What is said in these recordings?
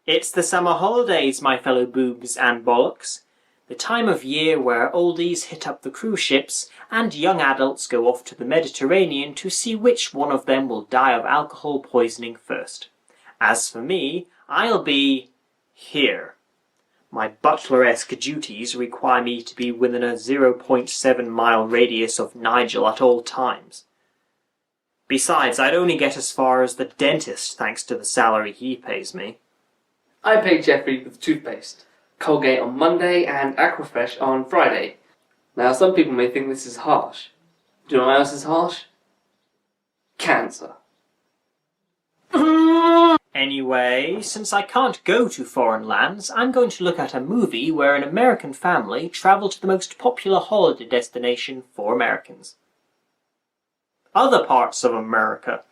It's the summer holidays, my fellow boobs and bollocks. The time of year where oldies hit up the cruise ships and young adults go off to the Mediterranean to see which one of them will die of alcohol poisoning first. As for me, I'll be here. My butler-esque duties require me to be within a 0.7-mile radius of Nigel at all times. Besides, I'd only get as far as the dentist thanks to the salary he pays me. I pay Jeffrey with toothpaste, Colgate on Monday and Aquafresh on Friday. Now some people may think this is harsh. Do you know what else is harsh? Cancer. Anyway, since I can't go to foreign lands, I'm going to look at a movie where an American family travel to the most popular holiday destination for Americans. Other parts of America.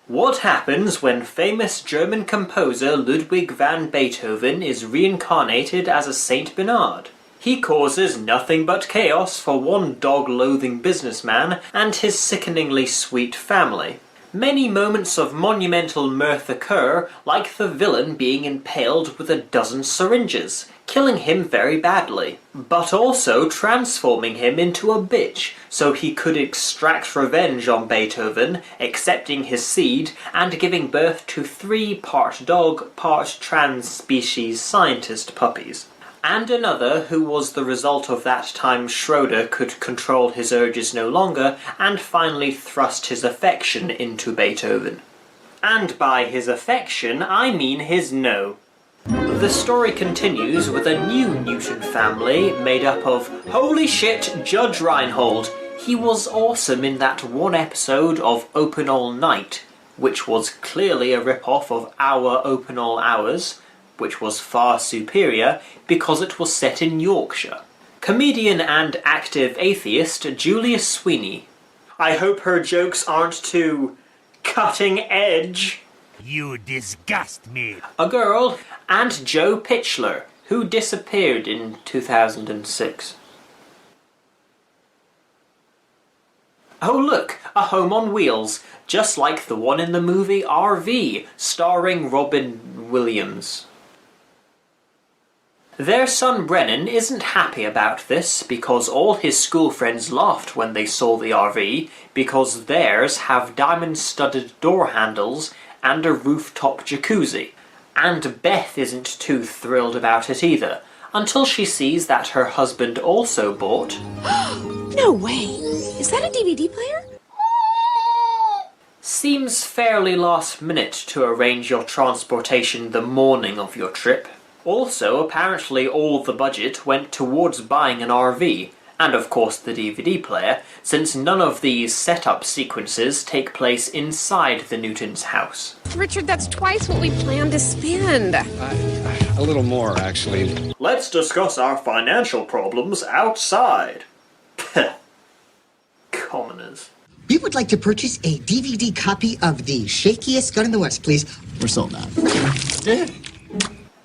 What happens when famous German composer Ludwig van Beethoven is reincarnated as a Saint Bernard? He causes nothing but chaos for one dog-loathing businessman and his sickeningly sweet family. Many moments of monumental mirth occur, like the villain being impaled with a dozen syringes, killing him very badly, but also transforming him into a bitch, so he could extract revenge on Beethoven, accepting his seed, and giving birth to 3 part dog, part trans-species scientist puppies. And another who was the result of that time Schroeder could control his urges no longer and finally thrust his affection into Beethoven. And by his affection, I mean his no. The story continues with a new Newton family made up of, holy shit, Judge Reinhold. He was awesome in that one episode of Open All Night, which was clearly a rip-off of Our Open All Hours, which was far superior because it was set in Yorkshire. Comedian and active atheist Julia Sweeney. I hope her jokes aren't too cutting edge. You disgust me. A girl, and Joe Pitchler, who disappeared in 2006. Oh look, a home on wheels, just like the one in the movie RV, starring Robin Williams. Their son Brennan isn't happy about this because all his school friends laughed when they saw the RV because theirs have diamond-studded door handles and a rooftop jacuzzi. And Beth isn't too thrilled about it either, until she sees that her husband also bought... No way! Is that a DVD player? Seems fairly last minute to arrange your transportation the morning of your trip. Also, apparently all the budget went towards buying an RV, and of course the DVD player, since none of these setup sequences take place inside the Newtons' house. Richard, that's twice what we planned to spend. A little more, actually. Let's discuss our financial problems outside. Commoners. We would like to purchase a DVD copy of The Shakiest Gun in the West, please. We're sold out.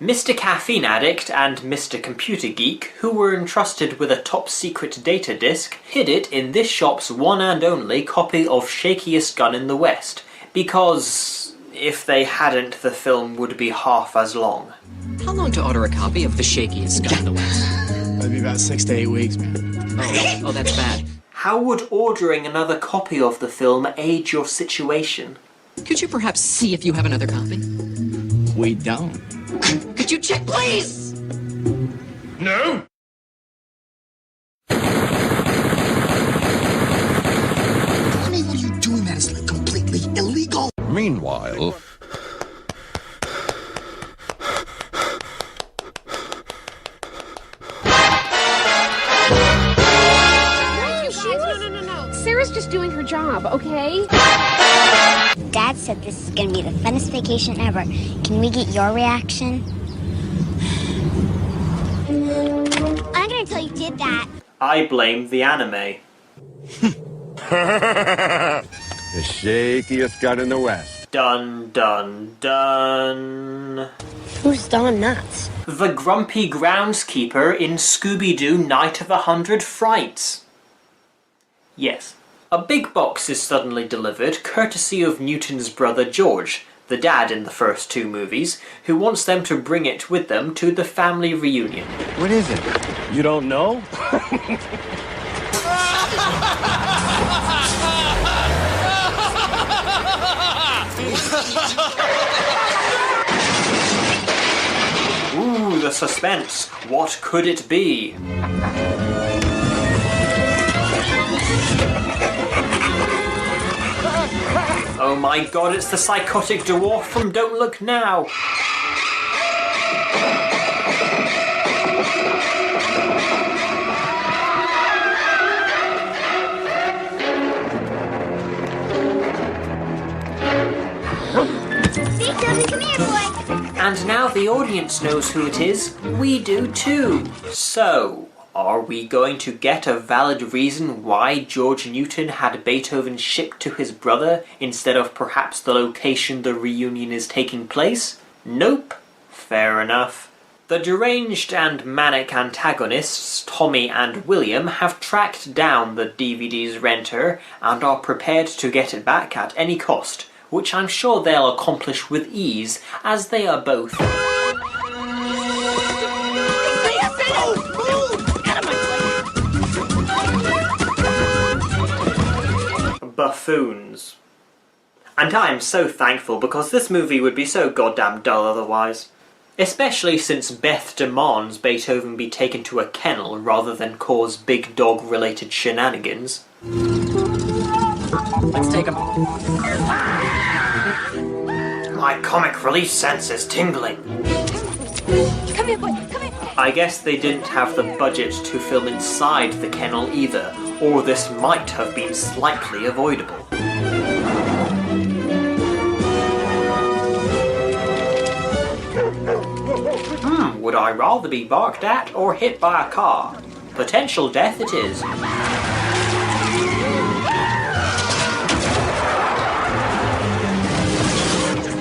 Mr. Caffeine Addict and Mr. Computer Geek, who were entrusted with a top-secret data disk, hid it in this shop's one and only copy of Shakiest Gun in the West, because if they hadn't, the film would be half as long. How long to order a copy of The Shakiest Gun in the West? That'd be about 6 to 8 weeks, man. Oh, that's bad. How would ordering another copy of the film aid your situation? Could you perhaps see if you have another copy? We don't. Could you check, please? No! Honey, what are you doing? That is like completely illegal. Meanwhile... was just doing her job, okay? Dad said this is gonna be the funnest vacation ever. Can we get your reaction? I'm gonna tell you did that. I blame the anime. The shakiest gun in the West. Dun dun dun. Who's Don Nuts? The grumpy groundskeeper in Scooby-Doo Night of 100 Frights. Yes, a big box is suddenly delivered, courtesy of Newton's brother George, the dad in the first two movies, who wants them to bring it with them to the family reunion. What is it? You don't know? Ooh, the suspense. What could it be? Oh my god, it's the psychotic dwarf from Don't Look Now! Beethoven, come here, boy. And now the audience knows who it is. We do too. So, are we going to get a valid reason why George Newton had Beethoven shipped to his brother instead of perhaps the location the reunion is taking place? Nope. Fair enough. The deranged and manic antagonists, Tommy and William, have tracked down the DVD's renter and are prepared to get it back at any cost, which I'm sure they'll accomplish with ease, as they are both buffoons. And I'm so thankful, because this movie would be so goddamn dull otherwise. Especially since Beth demands Beethoven be taken to a kennel rather than cause big dog related shenanigans. Let's take him. My comic relief sense is tingling. Come here, boy. Come here. I guess they didn't have the budget to film inside the kennel either, or this might have been slightly avoidable. Would I rather be barked at or hit by a car? Potential death it is.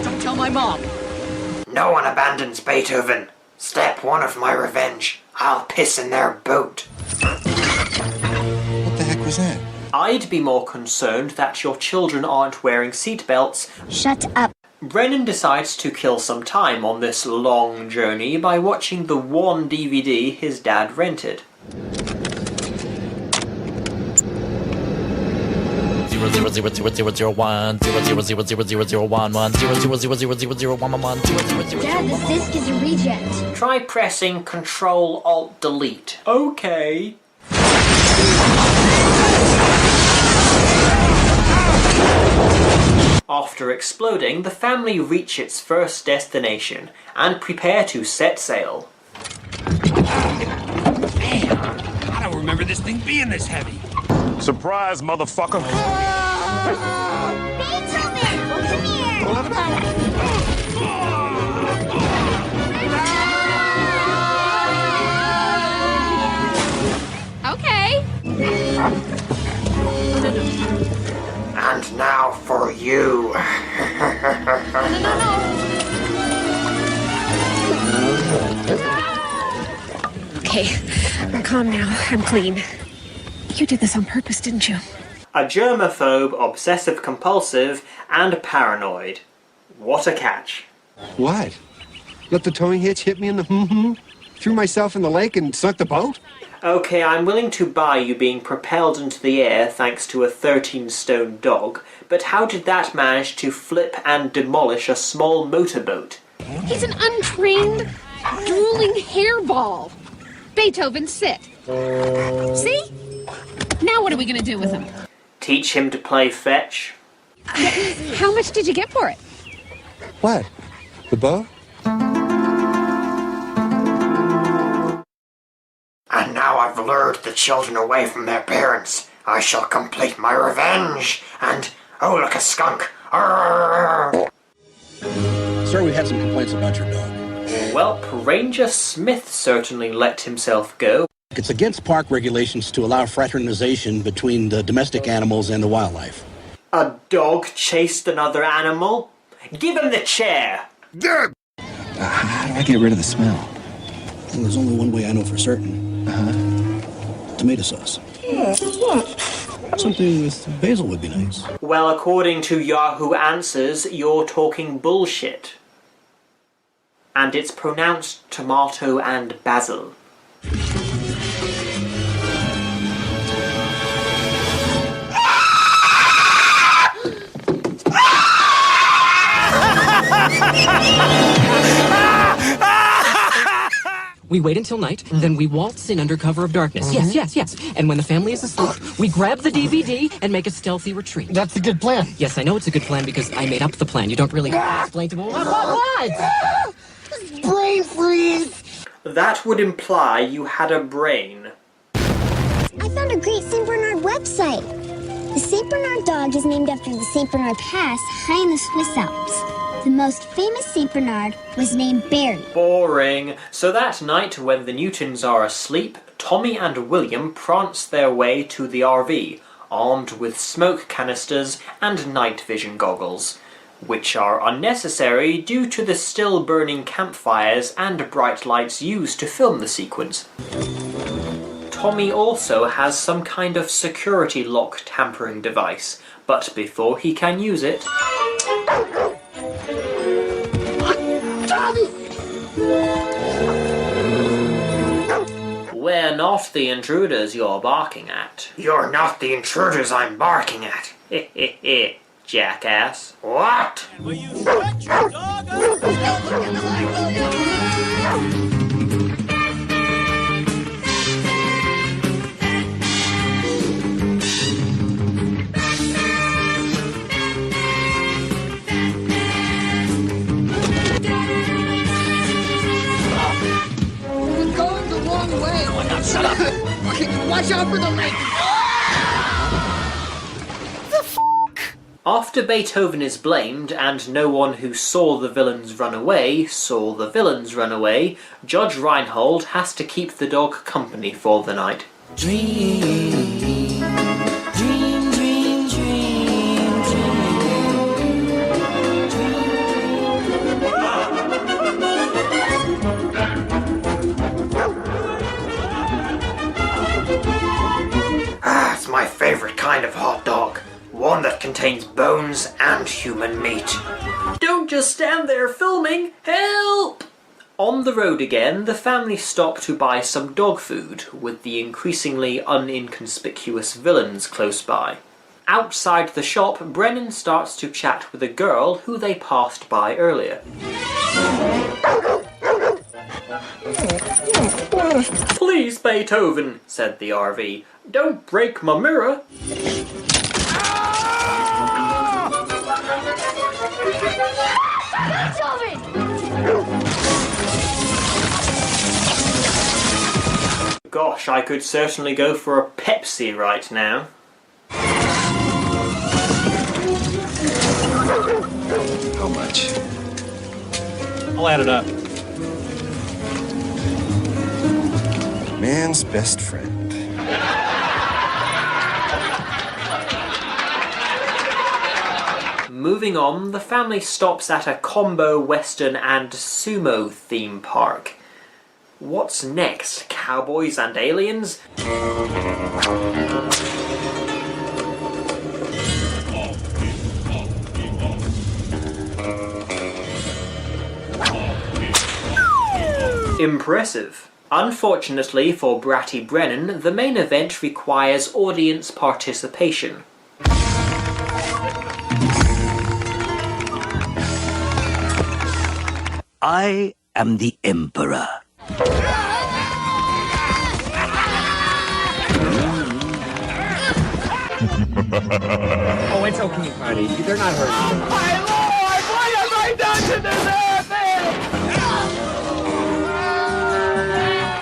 Don't tell my mom. No one abandons Beethoven. Step one of my revenge. I'll piss in their boat. What the heck was that? I'd be more concerned that your children aren't wearing seatbelts. Shut up. Brennan decides to kill some time on this long journey by watching the one DVD his dad rented. 0000001 0000001 0000001 Dad, this disc is a reject. Try pressing Ctrl-Alt-Delete. Okay. After exploding, the family reach its first destination and prepare to set sail. I don't remember this thing being this heavy. Surprise, motherfucker! Beethoven, come here. Okay. And now for you. Okay, I'm calm now. I'm clean. You did this on purpose, didn't you? A germaphobe, obsessive-compulsive, and paranoid. What a catch. What? Let the towing hitch hit me in the Threw myself in the lake and sunk the boat? Okay, I'm willing to buy you being propelled into the air thanks to a 13-stone dog, but how did that manage to flip and demolish a small motorboat? He's an untrained, drooling hairball. Beethoven, sit. See? Now what are we going to do with him? Teach him to play fetch? How much did you get for it? What? The boat? And now I've lured the children away from their parents. I shall complete my revenge, and oh, look, a skunk. Arrgh. Sir, we had some complaints about your dog. Well, Ranger Smith certainly let himself go. It's against park regulations to allow fraternization between the domestic animals and the wildlife. A dog chased another animal? Give him the chair! How do I get rid of the smell? Well, there's only one way I know for certain. Tomato sauce. Something with basil would be nice. Well, according to Yahoo Answers, you're talking bullshit. And it's pronounced tomato and basil. We wait until night, then we waltz in under cover of darkness. Yes. And when the family is asleep, we grab the DVD and make a stealthy retreat. That's a good plan. Yes, I know it's a good plan because I made up the plan. You don't really have to explain to me. What? Brain freeze! That would imply you had a brain. I found a great St. Bernard website. The St. Bernard dog is named after the St. Bernard Pass high in the Swiss Alps. The most famous St. Bernard was named Barry. Boring. So that night, when the Newtons are asleep, Tommy and William prance their way to the RV, armed with smoke canisters and night vision goggles, which are unnecessary due to the still burning campfires and bright lights used to film the sequence. Tommy also has some kind of security lock tampering device, but before he can use it... We're not the intruders you're barking at. You're not the intruders I'm barking at. Heh, jackass. What? Will you shut your dog up? Shut up! Watch out for the lake! After Beethoven is blamed, and no one who saw the villains run away saw the villains run away, Judge Reinhold has to keep the dog company for the night. It's my favorite kind of hot dog. One that contains bones and human meat. Don't just stand there filming! Help! On the road again, the family stop to buy some dog food, with the increasingly uninconspicuous villains close by. Outside the shop, Brennan starts to chat with a girl who they passed by earlier. Please, Beethoven, said the RV, don't break my mirror. Gosh, I could certainly go for a Pepsi right now. How much? I'll add it up. Man's best friend. Moving on, the family stops at a combo western and sumo theme park. What's next? Cowboys and aliens? Impressive. Unfortunately for Bratty Brennan, the main event requires audience participation. I am the Emperor. Oh, it's okay, buddy. They're not hurting. My lord! What have I done to deserve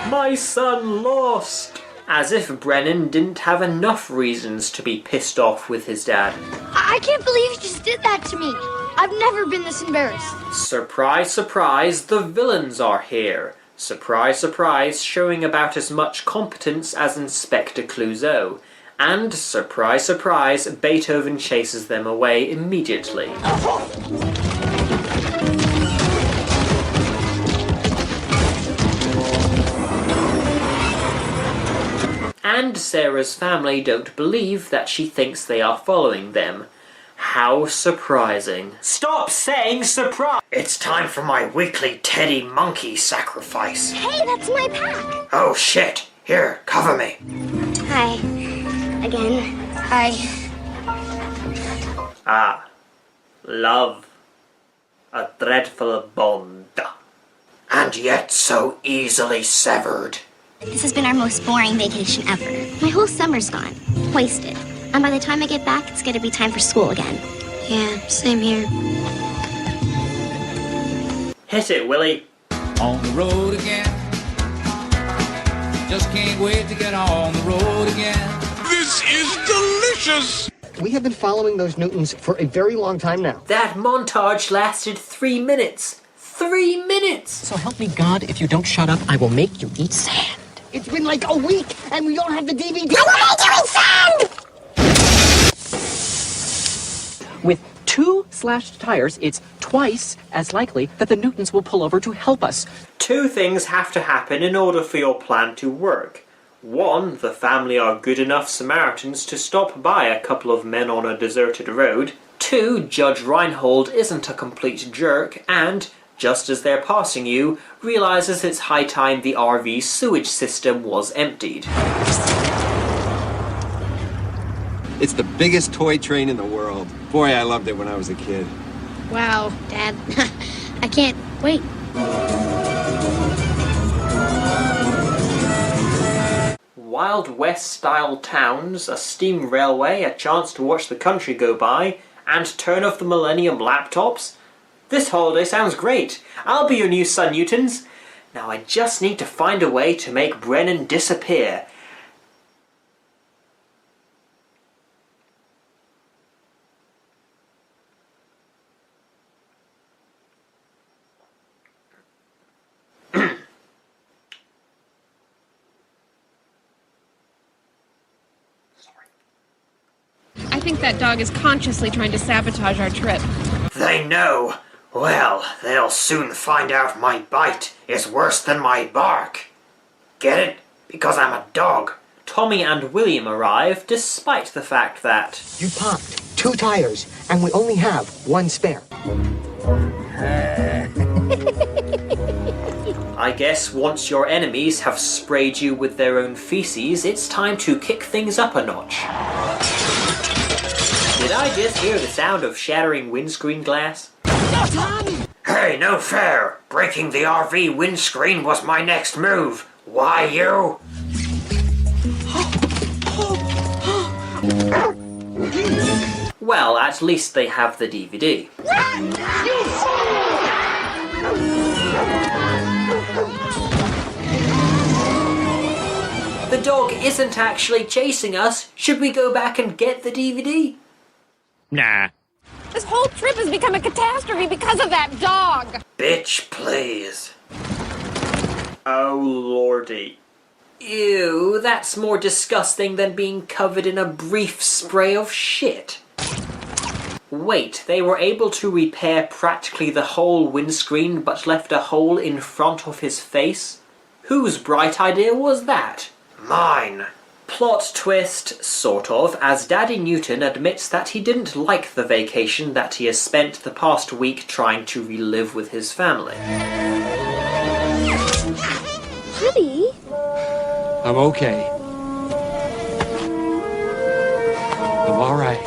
it? My son lost, As if Brennan didn't have enough reasons to be pissed off with his dad. I can't believe you just did that to me. I've never been this embarrassed. Surprise, surprise, the villains are here. Surprise, surprise, showing about as much competence as Inspector Clouseau. And, surprise, surprise, Beethoven chases them away immediately. And Sarah's family don't believe that she thinks they are following them. How surprising. Stop saying surprise! It's time for my weekly teddy monkey sacrifice. Hey, that's my pack. Oh shit! Here, cover me. Hi. Again. Hi. Ah. Love. A dreadful bond. And yet so easily severed. This has been our most boring vacation ever. My whole summer's gone. Wasted. And by the time I get back, it's gonna be time for school again. Yeah, same here. Hit it, Willie. On the road again. Just can't wait to get on the road again. This is delicious! We have been following those Newtons for a very long time now. That montage lasted 3 minutes. 3 minutes! So help me God, if you don't shut up, I will make you eat sand. It's been like a week, and we don't have the DVD. I will make you eat sand! With 2 slashed tires, it's twice as likely that the Newtons will pull over to help us. 2 things have to happen in order for your plan to work. 1, the family are good enough Samaritans to stop by a couple of men on a deserted road. 2, Judge Reinhold isn't a complete jerk, and, just as they're passing you, realizes it's high time the RV sewage system was emptied. It's the biggest toy train in the world. Boy, I loved it when I was a kid. Wow, Dad. I can't wait. Wild West-style towns, a steam railway, a chance to watch the country go by, and turn off the Millennium laptops? This holiday sounds great. I'll be your new son, Newtons. Now I just need to find a way to make Brennan disappear. I think that dog is consciously trying to sabotage our trip. They know. Well, they'll soon find out my bite is worse than my bark. Get it? Because I'm a dog. Tommy and William arrive, despite the fact that... You popped 2 tires, and we only have 1 spare. I guess once your enemies have sprayed you with their own feces, it's time to kick things up a notch. Did I just hear the sound of shattering windscreen glass? Hey, no fair! Breaking the RV windscreen was my next move. Why you? Well, at least they have the DVD. The dog isn't actually chasing us. Should we go back and get the DVD? Nah. This whole trip has become a catastrophe because of that dog! Bitch, please. Oh, lordy. Ew, that's more disgusting than being covered in a brief spray of shit. Wait, they were able to repair practically the whole windscreen but left a hole in front of his face? Whose bright idea was that? Mine. Plot twist, sort of, as Daddy Newton admits that he didn't like the vacation that he has spent the past week trying to relive with his family. Honey? I'm okay. I'm all right.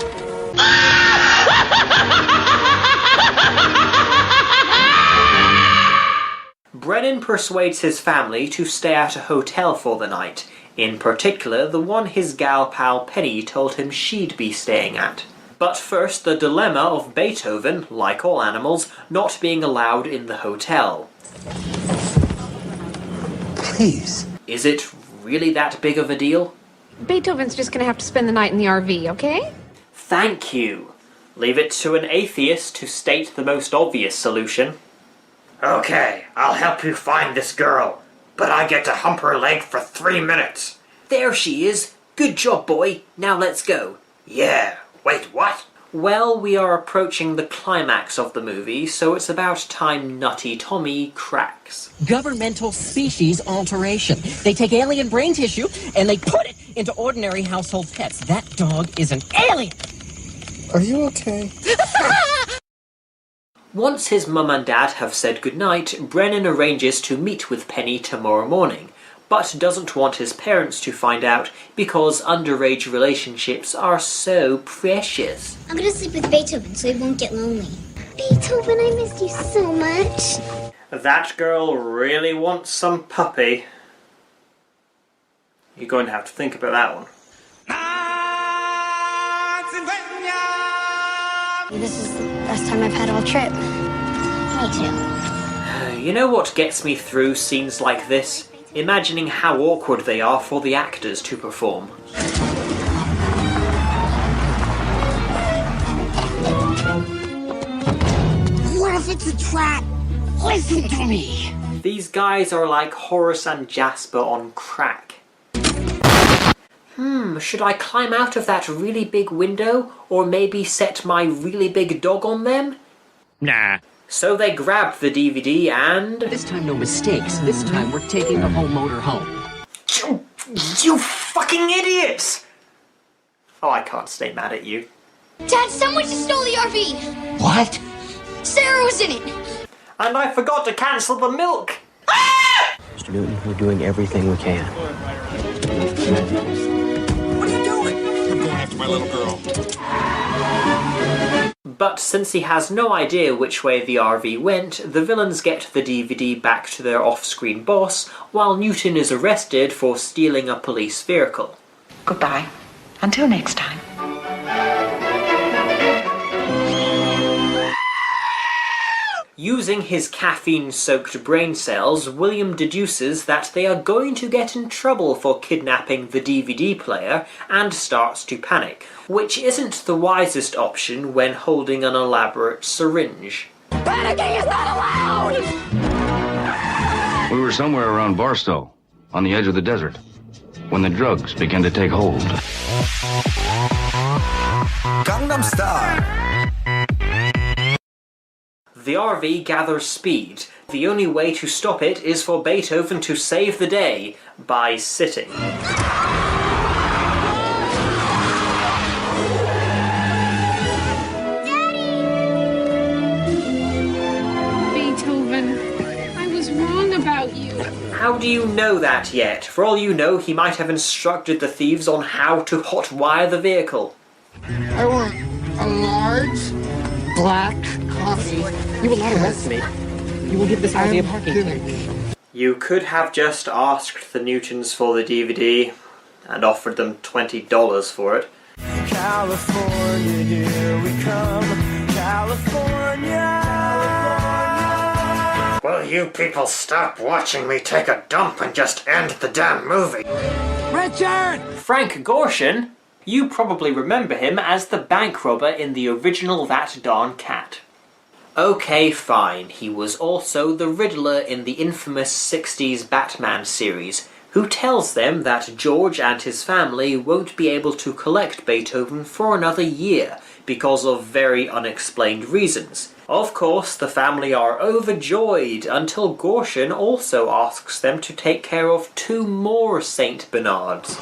Brennan persuades his family to stay at a hotel for the night, in particular the one his gal pal Penny told him she'd be staying at. But first, the dilemma of Beethoven, like all animals, not being allowed in the hotel. Please. Is it really that big of a deal? Beethoven's just gonna have to spend the night in the RV, okay? Thank you. Leave it to an atheist to state the most obvious solution. Okay, I'll help you find this girl, but I get to hump her leg for 3 minutes. There she is. Good job, boy. Now let's go. Yeah. Wait, what? Well, we are approaching the climax of the movie, so it's about time Nutty Tommy cracks. Governmental species alteration. They take alien brain tissue and they put it into ordinary household pets. That dog is an alien! Are you okay? Once his mum and dad have said goodnight, Brennan arranges to meet with Penny tomorrow morning, but doesn't want his parents to find out because underage relationships are so precious. I'm gonna sleep with Beethoven so he won't get lonely. Beethoven, I missed you so much. That girl really wants some puppy. You're going to have to think about that one. This is the best time I've had all trip. Me too. You know what gets me through scenes like this? Imagining how awkward they are for the actors to perform. What if it's a trap? Listen to me. These guys are like Horace and Jasper on crack. Should I climb out of that really big window, or maybe set my really big dog on them? Nah. So they grab the DVD and... This time no mistakes. This time we're taking the whole motor home. You fucking idiots! Oh, I can't stay mad at you. Dad, someone just stole the RV. What? Sarah was in it. And I forgot to cancel the milk! Mr. Newton, we're doing everything we can. What are you doing? I'm going after my little girl. But since he has no idea which way the RV went, the villains get the DVD back to their off-screen boss, while Newton is arrested for stealing a police vehicle. Goodbye. Until next time. Using his caffeine-soaked brain cells, William deduces that they are going to get in trouble for kidnapping the DVD player and starts to panic, which isn't the wisest option when holding an elaborate syringe. Panicking is not allowed! We were somewhere around Barstow, on the edge of the desert, when the drugs began to take hold. Gangnam Style. The RV gathers speed. The only way to stop it is for Beethoven to save the day by sitting. Beethoven, I was wrong about you. How do you know that yet? For all you know, he might have instructed the thieves on how to hotwire the vehicle. I want a large black coffee. You will not arrest me. You will give this RV a parking ticket. You could have just asked the Newtons for the DVD and offered them $20 for it. California, here we come. California. Will you people stop watching me take a dump and just end the damn movie? Richard! Frank Gorshin? You probably remember him as the bank robber in the original That Darn Cat. Okay, fine. He was also the Riddler in the infamous 60s Batman series, who tells them that George and his family won't be able to collect Beethoven for another year because of very unexplained reasons. Of course, the family are overjoyed until Gorshin also asks them to take care of 2 more Saint Bernards.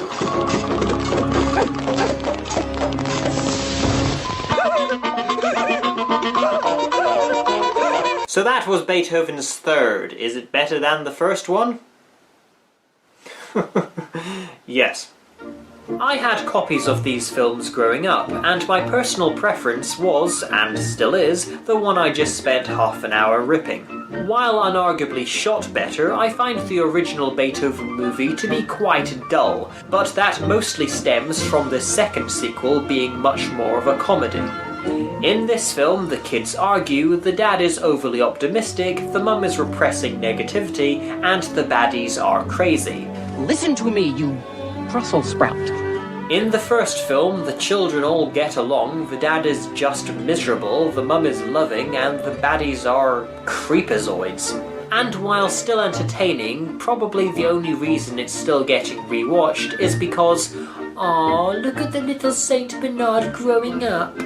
So that was Beethoven's third. Is it better than the first one? Yes. I had copies of these films growing up, and my personal preference was, and still is, the one I just spent half an hour ripping. While unarguably shot better, I find the original Beethoven movie to be quite dull, but that mostly stems from the second sequel being much more of a comedy. In this film, the kids argue, the dad is overly optimistic, the mum is repressing negativity, and the baddies are crazy. Listen to me, you Brussels sprout. In the first film, the children all get along, the dad is just miserable, the mum is loving, and the baddies are creepazoids. And while still entertaining, probably the only reason it's still getting rewatched is because, aw, look at the little Saint Bernard growing up.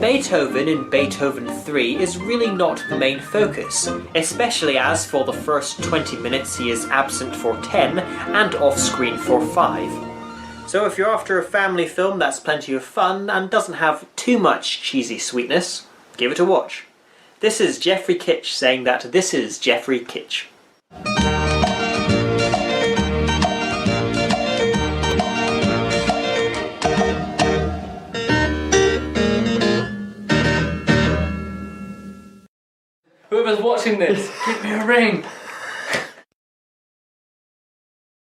Beethoven in Beethoven 3 is really not the main focus, especially as for the first 20 minutes he is absent for 10 and off-screen for 5. So if you're after a family film that's plenty of fun and doesn't have too much cheesy sweetness, give it a watch. This is Jeffrey Kitsch saying that this is Jeffrey Kitsch. Whoever's watching this, give me a ring.